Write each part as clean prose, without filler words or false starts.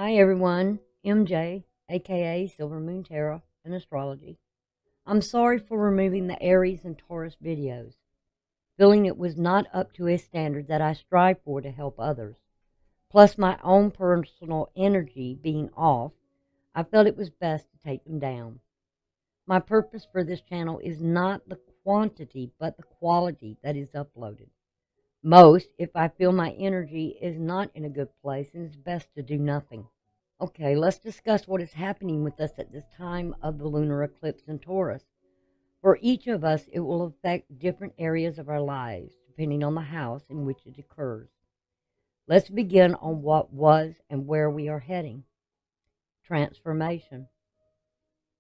Hi everyone, MJ, aka Silver Moon Tarot and Astrology. I'm sorry for removing the Aries and Taurus videos, feeling it was not up to a standard that I strive for to help others. Plus my own personal energy being off, I felt it was best to take them down. My purpose for this channel is not the quantity, but the quality that is uploaded. Most, if I feel my energy is not in a good place, and it's best to do nothing. Okay, let's discuss what is happening with us at this time of the lunar eclipse in Taurus. For each of us, it will affect different areas of our lives, depending on the house in which it occurs. Let's begin on what was and where we are heading. Transformation.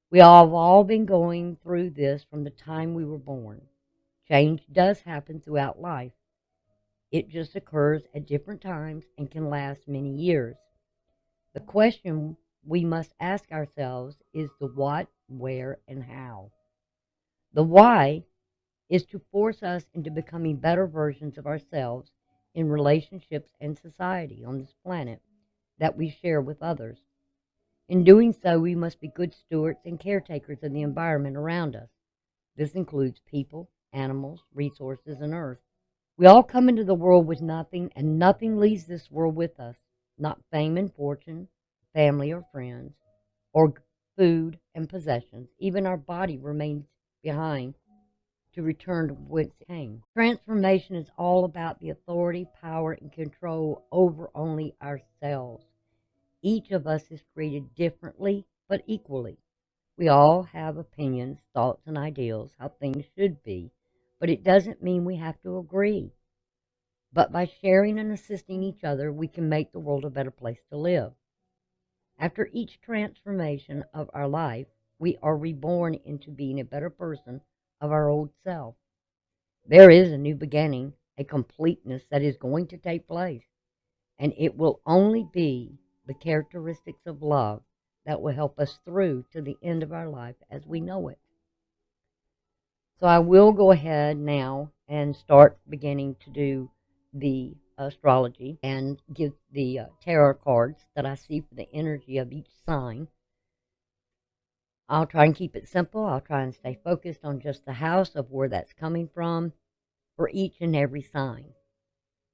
We have all been going through this from the time we were born. Change does happen throughout life. It just occurs at different times and can last many years. The question we must ask ourselves is the what, where, and how. The why is to force us into becoming better versions of ourselves in relationships and society on this planet that we share with others. In doing so, we must be good stewards and caretakers of the environment around us. This includes people, animals, resources, and earth. We all come into the world with nothing, and nothing leaves this world with us, not fame and fortune, family or friends, or food and possessions. Even our body remains behind to return to whence it came. Transformation is all about the authority, power, and control over only ourselves. Each of us is created differently but equally. We all have opinions, thoughts, and ideals how things should be, but it doesn't mean we have to agree. But by sharing and assisting each other, we can make the world a better place to live. After each transformation of our life, we are reborn into being a better person of our old self. There is a new beginning, a completeness that is going to take place, and it will only be the characteristics of love that will help us through to the end of our life as we know it. So I will go ahead now and start beginning to do the astrology and give the tarot cards that I see for the energy of each sign. I'll try and keep it simple. I'll try and stay focused on just the house of where that's coming from for each and every sign.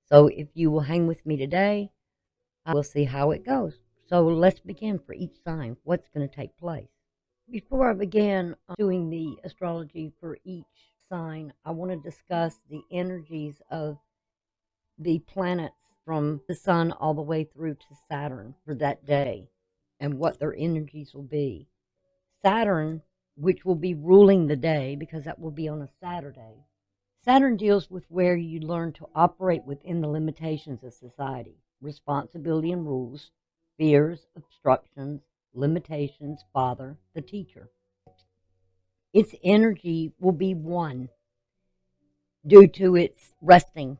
So if you will hang with me today, we'll see how it goes. So let's begin for each sign. What's going to take place? Before I begin doing the astrology for each sign, I want to discuss the energies of the planets from the sun all the way through to Saturn for that day and what their energies will be. Saturn, which will be ruling the day because that will be on a Saturday. Saturn deals with where you learn to operate within the limitations of society, responsibility and rules, fears, obstructions, limitations, father, the teacher. Its energy will be one due to its resting.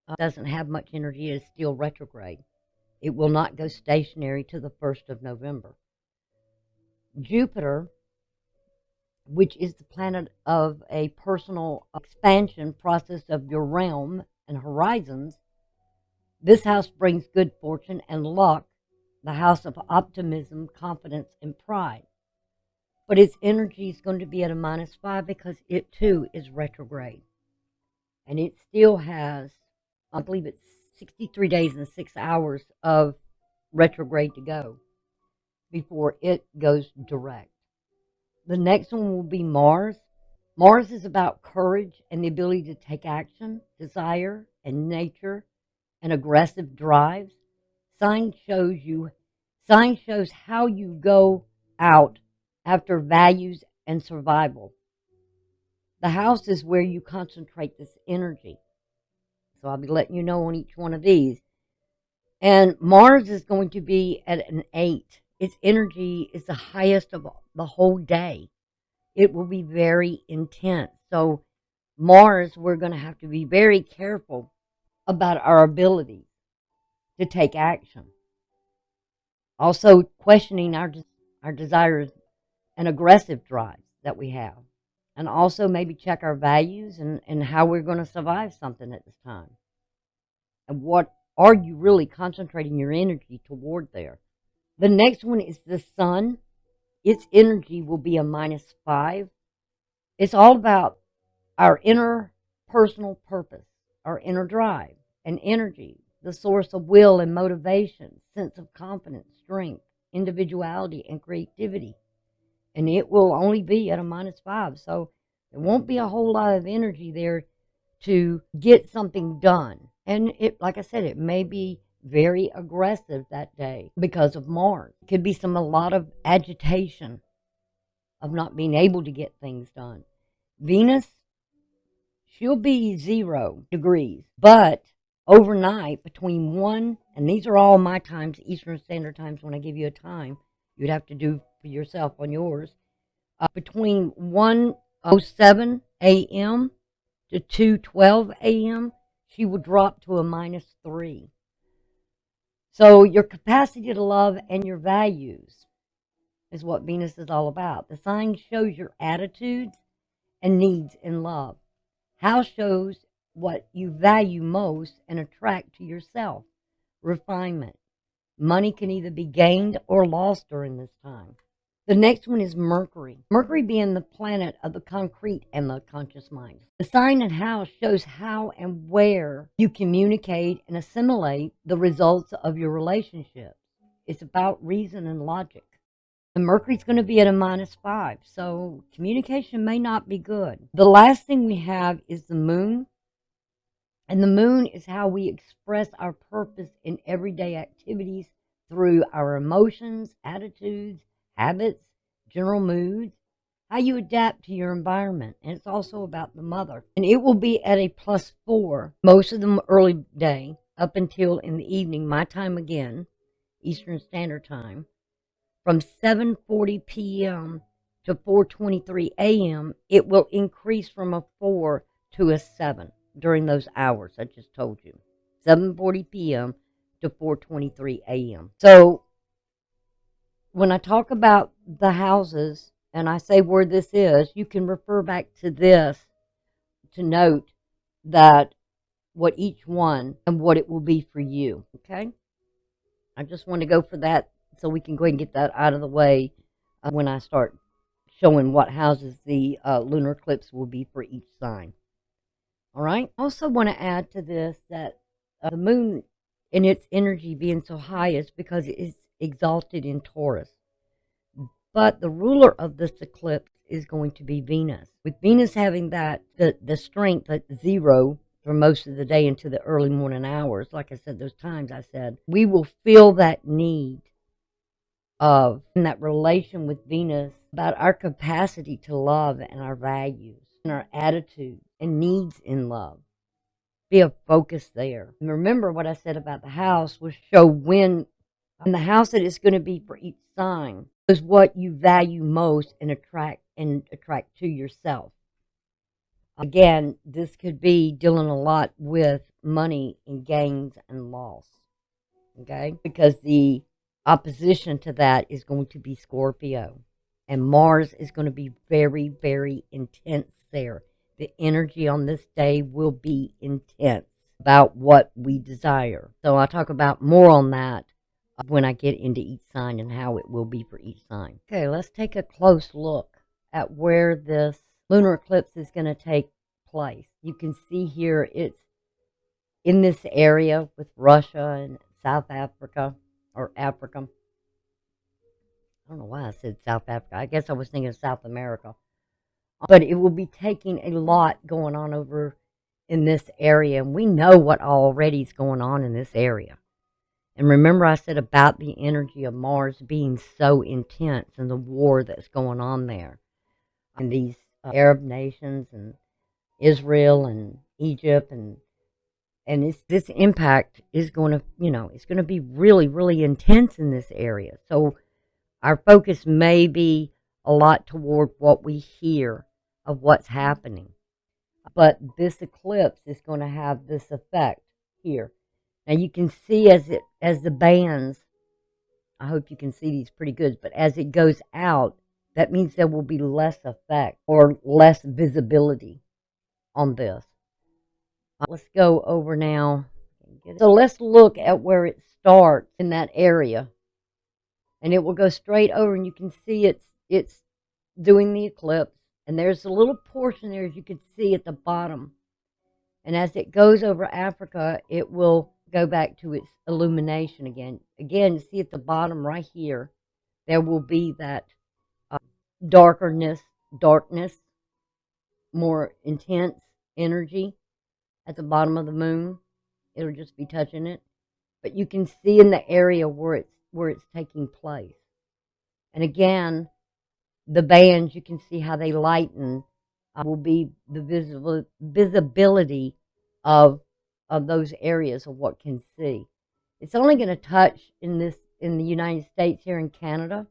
It doesn't have much energy. It is still retrograde. It will not go stationary to the 1st of November. Jupiter, which is the planet of a personal expansion process of your realm and horizons, this house brings good fortune and luck, the house of optimism, confidence, and pride. But its energy is going to be at a -5 because it too is retrograde. And it still has, I believe it's 63 days and 6 hours of retrograde to go before it goes direct. The next one will be Mars. Mars is about courage and the ability to take action, desire, and nature, and aggressive drives. Sign shows how you go out after values and survival. The house is where you concentrate this energy. So I'll be letting you know on each one of these. And Mars is going to be at an 8. Its energy is the highest of the whole day. It will be very intense. So Mars, we're going to have to be very careful about our ability to take action. Also questioning our desires and aggressive drives that we have. And also maybe check our values and how we're going to survive something at this time. And what are you really concentrating your energy toward there? The next one is the sun. Its energy will be a -5. It's all about our inner personal purpose, our inner drive and energy, the source of will and motivation, sense of confidence, strength, individuality, and creativity. And it will only be at a -5. So there won't be a whole lot of energy there to get something done. And it, like I said, it may be very aggressive that day because of Mars. It could be a lot of agitation of not being able to get things done. Venus, she'll be 0 degrees, but overnight between 1, and these are all my times, Eastern Standard Times, when I give you a time, you'd have to do for yourself on yours, between 1:07 a.m. to 2:12 a.m., she will drop to a -3. So your capacity to love and your values is what Venus is all about. The sign shows your attitudes and needs in love. House shows what you value most and attract to yourself. Refinement. Money can either be gained or lost during this time. The next one is Mercury. Mercury being the planet of the concrete and the conscious mind. The sign and house shows how and where you communicate and assimilate the results of your relationships. It's about reason and logic. And Mercury's going to be at a -5, so communication may not be good. The last thing we have is the moon. And the moon is how we express our purpose in everyday activities through our emotions, attitudes, habits, general moods, how you adapt to your environment. And it's also about the mother. And it will be at a +4 most of the early day up until in the evening, my time again, Eastern Standard Time. From 7:40 p.m. to 4:23 a.m., it will increase from a 4 to a 7 during those hours I just told you. 7:40 p.m. to 4:23 a.m. So when I talk about the houses and I say where this is, you can refer back to this to note that what each one and what it will be for you. Okay? I just want to go for that so we can go ahead and get that out of the way when I start showing what houses the lunar eclipse will be for each sign. All right. I also want to add to this that the moon in its energy being so high is because it's exalted in Taurus. But the ruler of this eclipse is going to be Venus. With Venus having the strength at 0 for most of the day into the early morning hours, like I said, those times I said, we will feel that need of in that relation with Venus about our capacity to love and our values and our attitude and needs in love. Be a focus there. And remember what I said about the house will show when the house that is going to be for each sign is what you value most and attract to yourself. Again, this could be dealing a lot with money and gains and loss. Okay? Because the opposition to that is going to be Scorpio. And Mars is going to be very, very intense there. The energy on this day will be intense about what we desire. So I'll talk about more on that when I get into each sign and how it will be for each sign. Okay, let's take a close look at where this lunar eclipse is going to take place. You can see here it's in this area with Russia and South Africa, or Africa. I don't know why I said South Africa. I guess I was thinking of South America. But it will be taking a lot going on over in this area. And we know what already is going on in this area. And remember I said about the energy of Mars being so intense and the war that's going on there. And these Arab nations and Israel and Egypt and this impact is going to, it's going to be really, really intense in this area. So our focus may be a lot toward what we hear of what's happening. But this eclipse is going to have this effect here. Now you can see as the bands, I hope you can see these pretty good, but as it goes out, that means there will be less effect or less visibility on this. Let's go over now. So let's look at where it starts in that area. and it will go straight over, and you can see it's doing the eclipse, and there's a little portion there, as you can see at the bottom, and as it goes over Africa, it will go back to its illumination again. Again, you see at the bottom right here, there will be that uh, darkness, more intense energy at the bottom of the moon. It'll just be touching it, but you can see in the area where it's taking place. And again, the bands, you can see how they lighten, will be the visibility of those areas of what can see. It's only going to touch in the United States, here in Canada,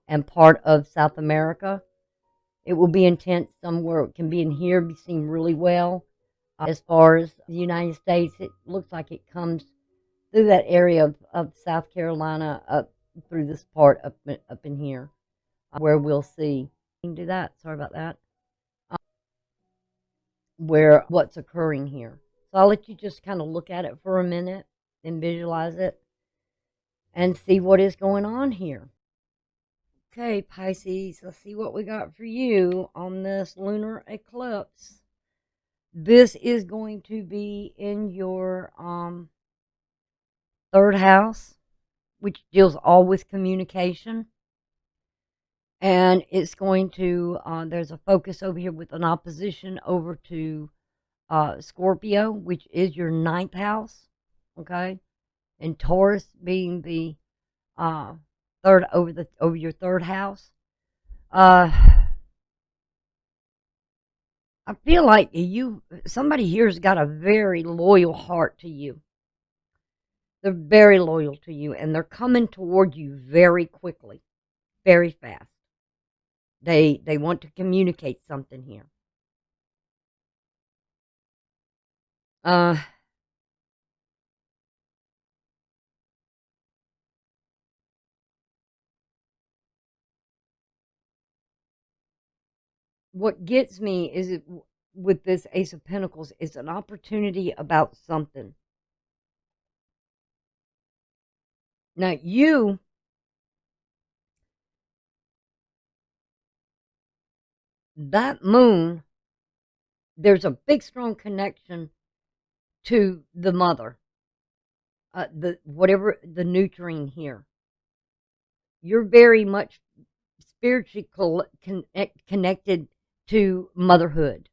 and part of South America. It will be intense somewhere. It can be in here, be seen really well. As far as the United States, it looks like it comes through that area of South Carolina up through this part up in here, where we'll see. You can do that. Sorry about that. Where what's occurring here. So I'll let you just kind of look at it for a minute and visualize it and see what is going on here. Okay, Pisces, let's see what we got for you on this lunar eclipse. This is going to be in your third house, which deals all with communication. And it's going to, there's a focus over here with an opposition over to Scorpio, which is your ninth house, okay? And Taurus being the third over your third house. I feel like somebody here's got a very loyal heart to you. They're very loyal to you, and they're coming toward you very quickly, very fast. They want to communicate something here. What gets me is with this Ace of Pentacles, it's an opportunity about something. Now, that moon, there's a big, strong connection to the mother, whatever the nurturing here. You're very much spiritually connected to motherhood.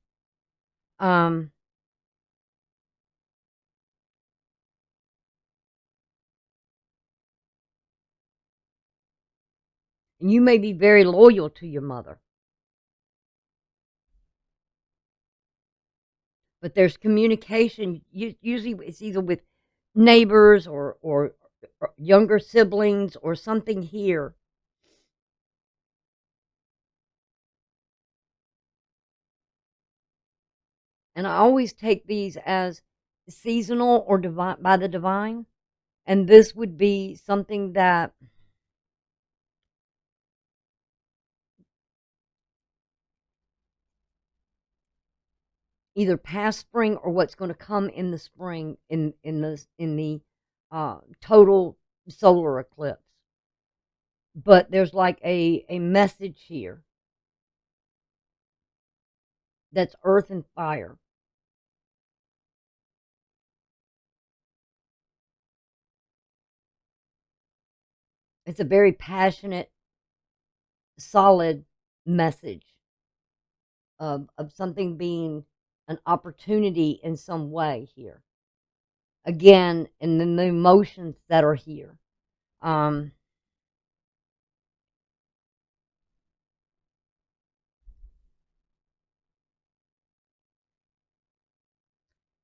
And you may be very loyal to your mother. But there's communication. Usually it's either with neighbors or younger siblings or something here. And I always take these as seasonal or divine, by the divine. And this would be something that either past spring or what's going to come in the spring in the total solar eclipse. But there's like a message here that's earth and fire. It's a very passionate, solid message of something being an opportunity in some way here. Again, and then the emotions that are here.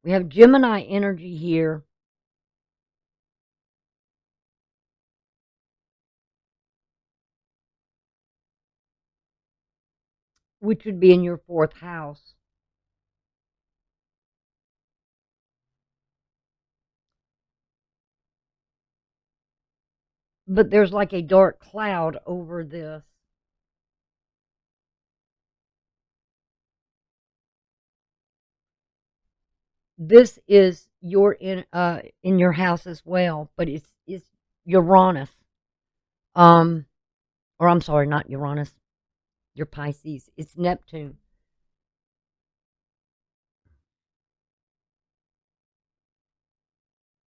We have Gemini energy here. Which would be in your fourth house. But there's like a dark cloud over this. This is in your house as well, but it's Uranus. Um, or I'm sorry, not Uranus. Your Pisces. It's Neptune.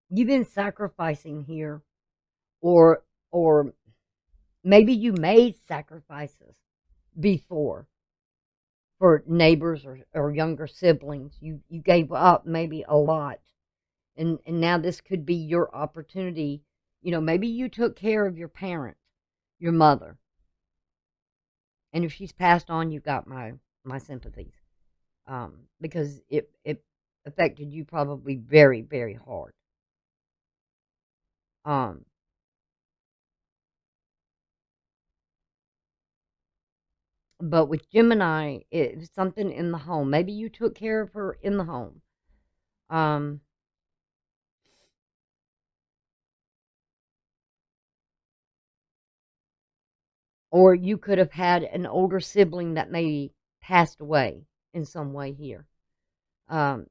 You've been sacrificing here, or or maybe you made sacrifices before for neighbors or younger siblings. You gave up maybe a lot, and now this could be your opportunity. Maybe you took care of your parent, your mother, and if she's passed on, you've got my sympathies, because it affected you probably very, very hard. Um, but with Gemini, it's something in the home. Maybe you took care of her in the home. Um, or you could have had an older sibling that maybe passed away in some way here. Um,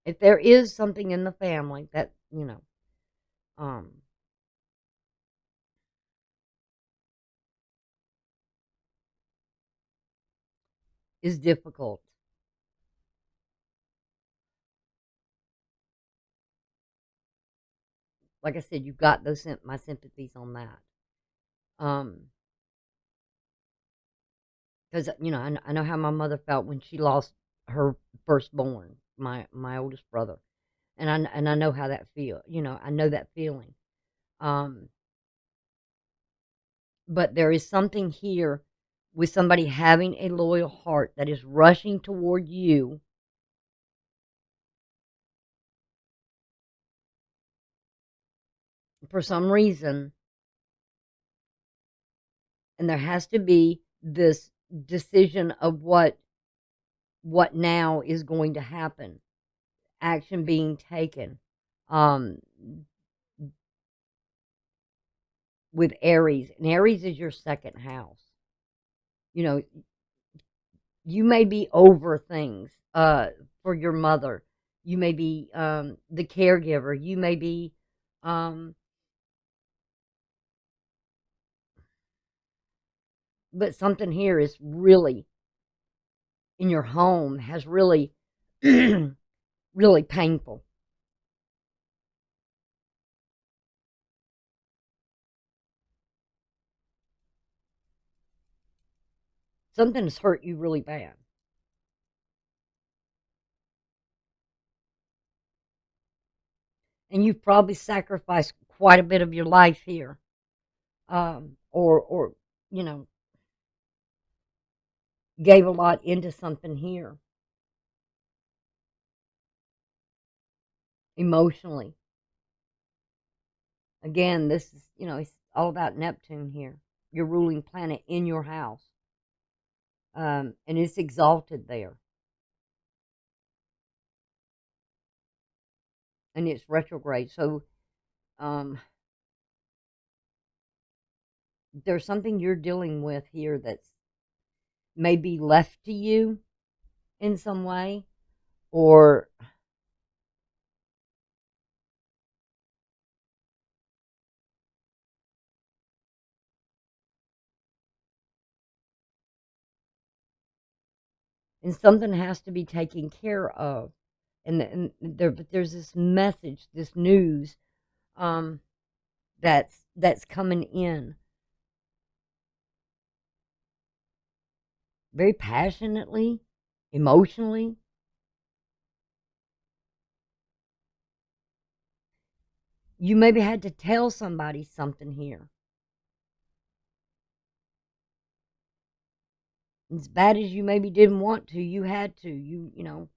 if there is something in the family that, um, is difficult, like I said, you've got my sympathies on that. Because I know how my mother felt when she lost her firstborn, my oldest brother, and I know how that feel. I know that feeling. Um, but there is something here with somebody having a loyal heart that is rushing toward you for some reason, and there has to be this decision of what now is going to happen, action being taken. Um, with Aries, and Aries is your second house. You know, you may be over things for your mother. You may be the caregiver. You may be, um, but something here is really in your home has really, really painful. Something has hurt you really bad, and you've probably sacrificed quite a bit of your life here, or you know gave a lot into something here emotionally. Again, this is, it's all about Neptune here, your ruling planet in your house. And it's exalted there. And it's retrograde. So um, there's something you're dealing with here that's maybe left to you in some way, or and something has to be taken care of. But there's this message, this news, um, that's coming in very passionately, emotionally. You maybe had to tell somebody something here. As bad as you maybe didn't want to, you had to.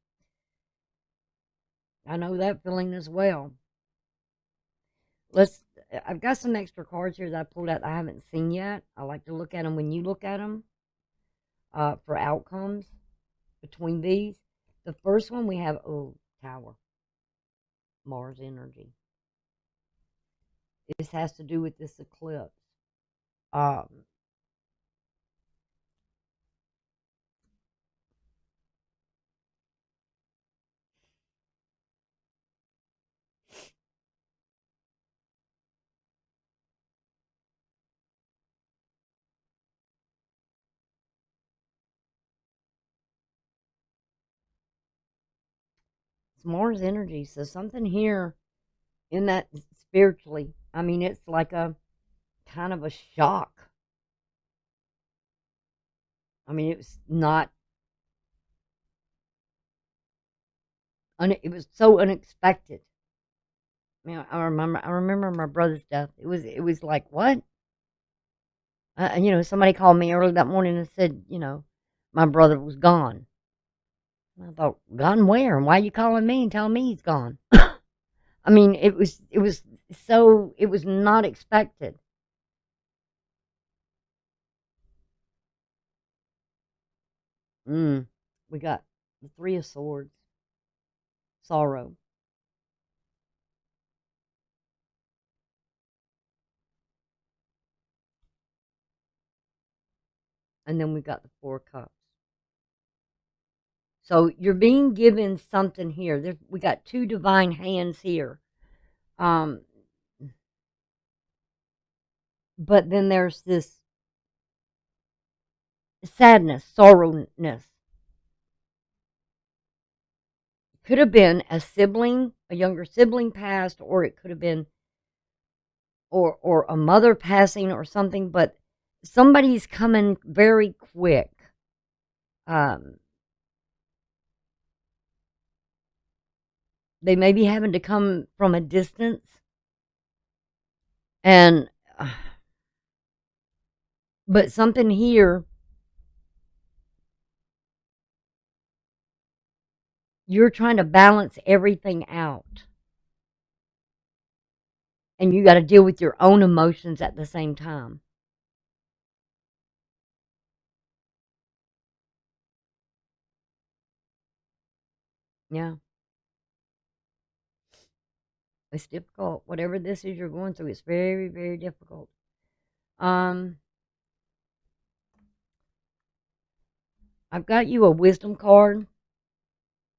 I know that feeling as well. Let's. I've got some extra cards here that I pulled out that I haven't seen yet. I like to look at them when you look at them, for outcomes between these. The first one we have, Tower, Mars energy. This has to do with this eclipse. Um, it's Mars energy, so something here in that spiritually. I mean, it's like a kind of a shock. I mean, it was not. It was so unexpected. I remember my brother's death. It was like what? Somebody called me early that morning and said, my brother was gone. And I thought, gone where? And why are you calling me and telling me he's gone? I mean, it was not expected. Mm. We got the Three of Swords, sorrow, and then we got the Four of Cups. So you're being given something here. We got two divine hands here. Um, but then there's this sadness, sorrowness. Could have been a younger sibling passed, or it could have been, or a mother passing or something. But somebody's coming very quick. Um, they may be having to come from a distance, and but something here. You're trying to balance everything out, and you got to deal with your own emotions at the same time. Yeah, it's difficult. Whatever this is you're going through, it's very, very difficult. Um, I've got you a wisdom card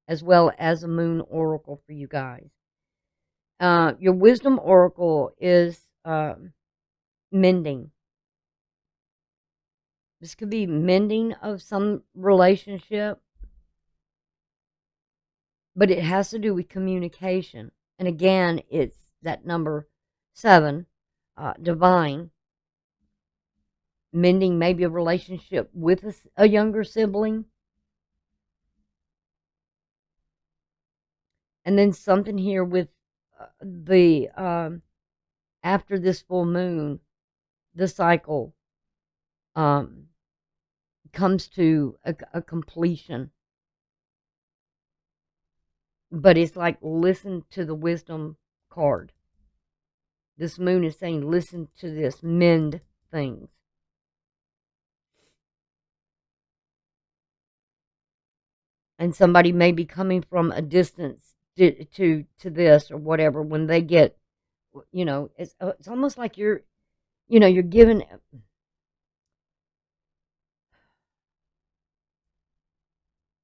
as well as a moon oracle for you guys. Your wisdom oracle is mending. This could be mending of some relationship, but it has to do with communication. And again, it's that number 7, divine, mending maybe a relationship with a younger sibling. And then something here with the after this full moon, the cycle um, comes to a completion. But it's like, listen to the wisdom card. This moon is saying, listen to this, mend things. And somebody may be coming from a distance to this or whatever. When they get, it's almost like you're given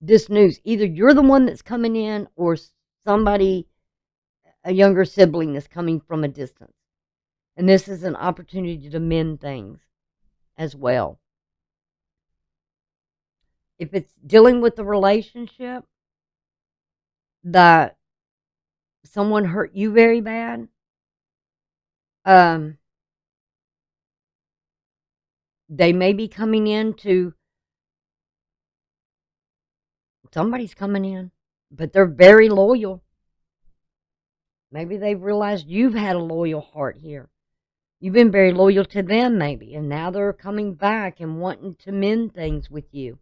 this news. Either you're the one that's coming in, or somebody, a younger sibling, that's coming from a distance. And this is an opportunity to mend things as well. If it's dealing with the relationship that someone hurt you very bad, um, they may be coming in to, somebody's coming in, but they're very loyal. Maybe they've realized you've had a loyal heart here. You've been very loyal to them, maybe, and now they're coming back and wanting to mend things with you.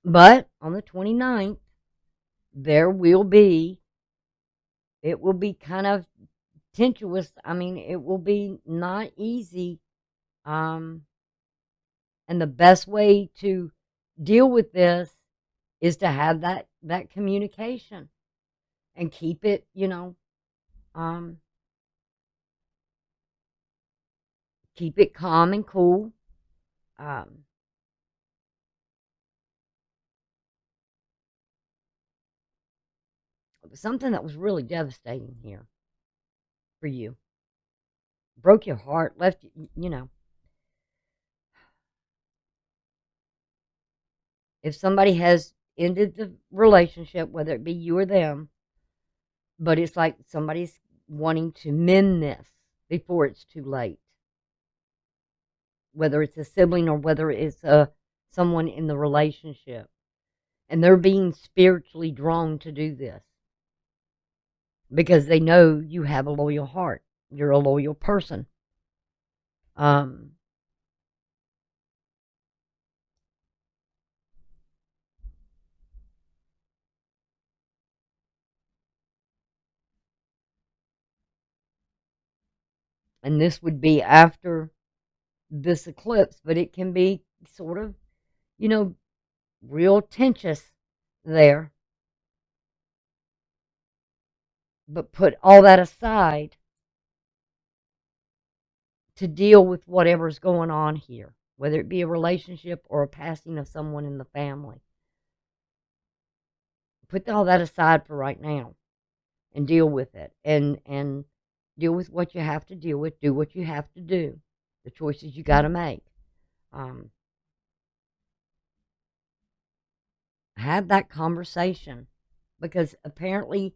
But on the 29th, it will be kind of tenuous. I mean, it will be not easy. And the best way to deal with this is to have that communication and keep it, Keep it calm and cool. Um, it was something that was really devastating here for you. Broke your heart, left you, you know. If somebody has ended the relationship, whether it be you or them, but it's like somebody's wanting to mend this before it's too late, whether it's a sibling or whether it's someone in the relationship, and they're being spiritually drawn to do this because they know you have a loyal heart. You're a loyal person. Um, and this would be after this eclipse, but it can be sort of, you know, real tensious there. But put all that aside to deal with whatever's going on here, whether it be a relationship or a passing of someone in the family. Put all that aside for right now and deal with it, and deal with what you have to deal with. Do what you have to do, the choices you got to make. Um, have that conversation because apparently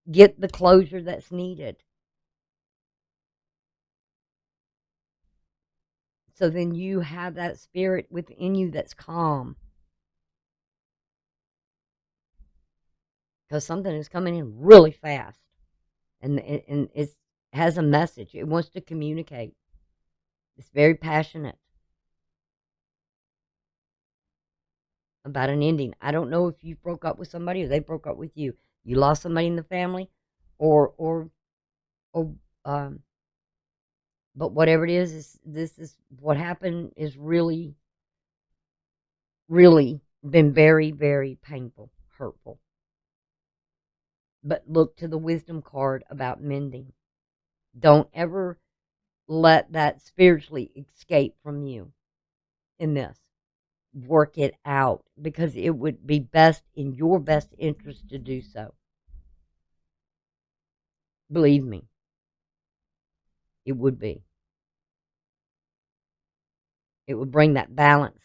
get the closure that's needed. So then you have that spirit within you that's calm because something is coming in really fast, and it has a message. It wants to communicate. It's very passionate about an ending. I don't know if you broke up with somebody or they broke up with you. You lost somebody in the family, or but whatever it is this is what happened is really, really been very, very painful, hurtful. But look to the wisdom card about mending. Don't ever let that spiritually escape from you in this. Work it out because it would be best in your best interest to do so. Believe me, it would be. It would bring that balance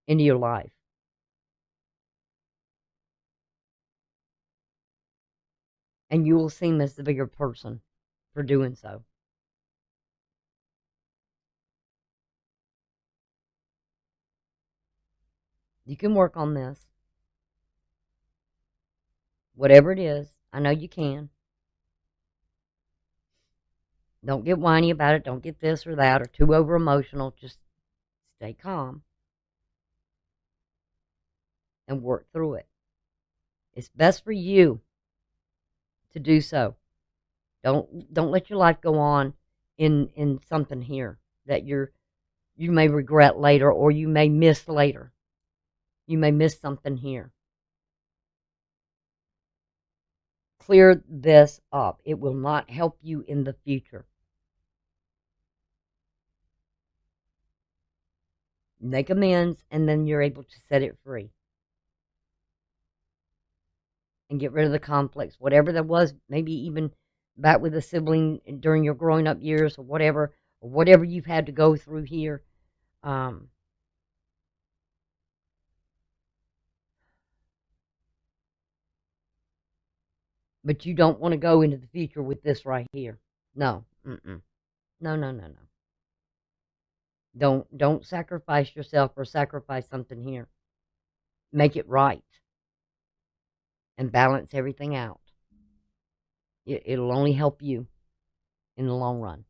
into your life. And you will seem as the bigger person for doing so. You can work on this. Whatever it is, I know you can. Don't get whiny about it. Don't get this or that or too over emotional. Just stay calm and work through it. It's best for you to do so. Don't let your life go on in something here that you may regret later or you may miss later. You may miss something here. Clear this up. It will not help you in the future. Make amends, and then you're able to set it free and get rid of the conflicts, whatever there was, maybe even back with a sibling during your growing up years or whatever you've had to go through here. Um, but you don't want to go into the future with this right here. No, mm-mm. No, no, no, no. Don't sacrifice yourself or sacrifice something here. Make it right and balance everything out. It'll only help you in the long run.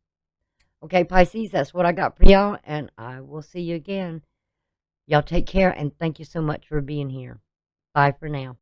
Okay, Pisces, that's what I got for y'all, and I will see you again. Y'all take care, and thank you so much for being here. Bye for now.